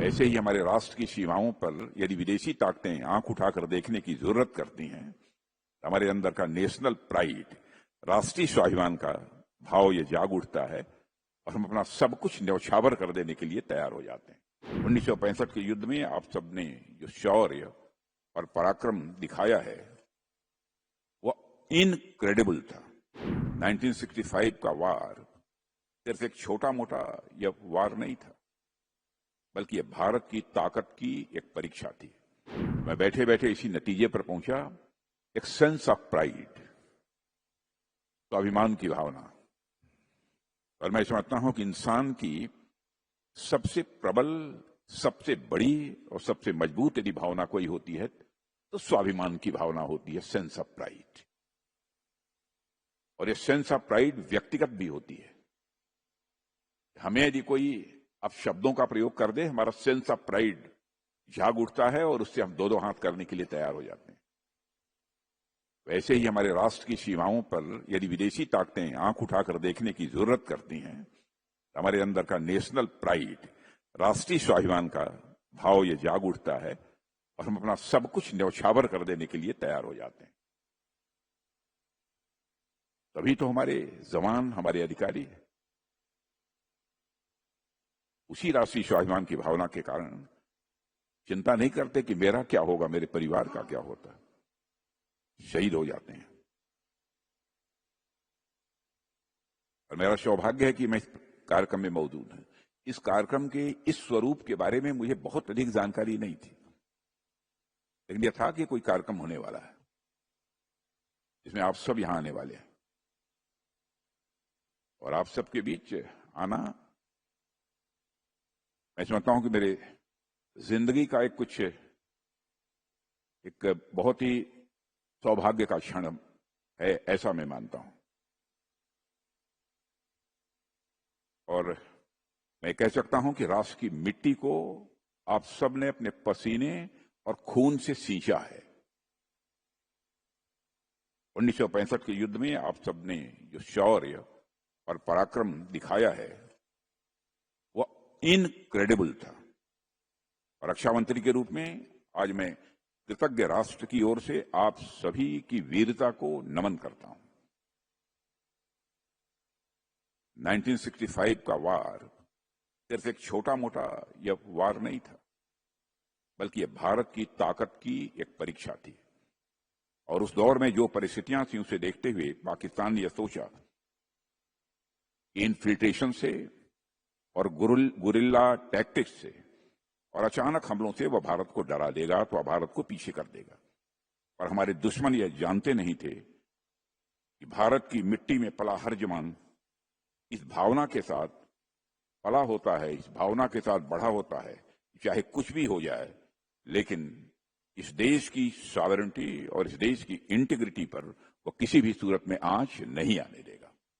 ऐसे ही हमारे राष्ट्र की सीमाओं पर यदि विदेशी ताकतें आंख उठाकर देखने की जरूरत करती हैं, हमारे अंदर का नेशनल प्राइड, राष्ट्रीय स्वाभिमान का भाव ये जाग उठता है और हम अपना सब कुछ न्यौछावर कर देने के लिए तैयार हो जाते हैं। 1965 के युद्ध में आप सबने जो शौर्य और पराक्रम दिखाया है वो इनक्रेडिबल था। 1965 का वार सिर्फ एक छोटा मोटा यह वार नहीं था, बल्कि यह भारत की ताकत की एक परीक्षा थी। मैं बैठे बैठे इसी नतीजे पर पहुंचा, एक सेंस ऑफ प्राइड, स्वाभिमान की भावना। और मैं समझता हूं कि इंसान की सबसे प्रबल, सबसे बड़ी और सबसे मजबूत यदि भावना कोई होती है तो स्वाभिमान की भावना होती है, सेंस ऑफ प्राइड। और ये सेंस ऑफ प्राइड व्यक्तिगत भी होती है। हमें यदि कोई अब शब्दों का प्रयोग कर दे, हमारा सेंस ऑफ प्राइड जाग उठता है और उससे हम दो दो हाथ करने के लिए तैयार हो जाते हैं। वैसे ही हमारे राष्ट्र की सीमाओं पर यदि विदेशी ताकतें आंख उठाकर देखने की जरूरत करती हैं, हमारे अंदर का नेशनल प्राइड, राष्ट्रीय स्वाभिमान का भाव ये जाग उठता है और हम अपना सब कुछ न्यौछावर कर देने के लिए तैयार हो जाते हैं। तभी तो हमारे जवान, हमारे अधिकारी उसी राष्ट्रीय स्वाभिमान की भावना के कारण चिंता नहीं करते कि मेरा क्या होगा, मेरे परिवार का क्या होता, शहीद हो जाते हैं। और मेरा सौभाग्य है कि मैं इस कार्यक्रम में मौजूद हूं। इस कार्यक्रम के इस स्वरूप के बारे में मुझे बहुत अधिक जानकारी नहीं थी, लेकिन यह था कि कोई कार्यक्रम होने वाला है जिसमें आप सब यहां आने वाले हैं और आप सबके बीच आना, मैं समझता हूं कि मेरे जिंदगी का एक बहुत ही सौभाग्य का क्षण है, ऐसा मैं मानता हूं। और मैं कह सकता हूं कि राष्ट्र की मिट्टी को आप सब ने अपने पसीने और खून से सींचा है। 1965 के युद्ध में आप सब ने जो शौर्य और पराक्रम दिखाया है वो इनक्रेडिबल था। और रक्षा मंत्री के रूप में आज मैं कृतज्ञ राष्ट्र की ओर से आप सभी की वीरता को नमन करता हूं। 1965 का वार सिर्फ एक छोटा मोटा यह वार नहीं था, बल्कि यह भारत की ताकत की एक परीक्षा थी। और उस दौर में जो परिस्थितियां थी उसे देखते हुए पाकिस्तान ने यह सोचा कि इन्फिल्ट्रेशन से और गुरिल्ला टैक्टिक्स से और अचानक हमलों से वह भारत को डरा देगा, तो वह भारत को पीछे कर देगा। और हमारे दुश्मन यह जानते नहीं थे कि भारत की मिट्टी में पला हर जवान इस भावना के साथ पला होता है, इस भावना के साथ बड़ा होता है, चाहे कुछ भी हो जाए, लेकिन इस देश की सॉवरेनिटी और इस देश की इंटीग्रिटी पर वो किसी भी सूरत में आंच नहीं आने देगा।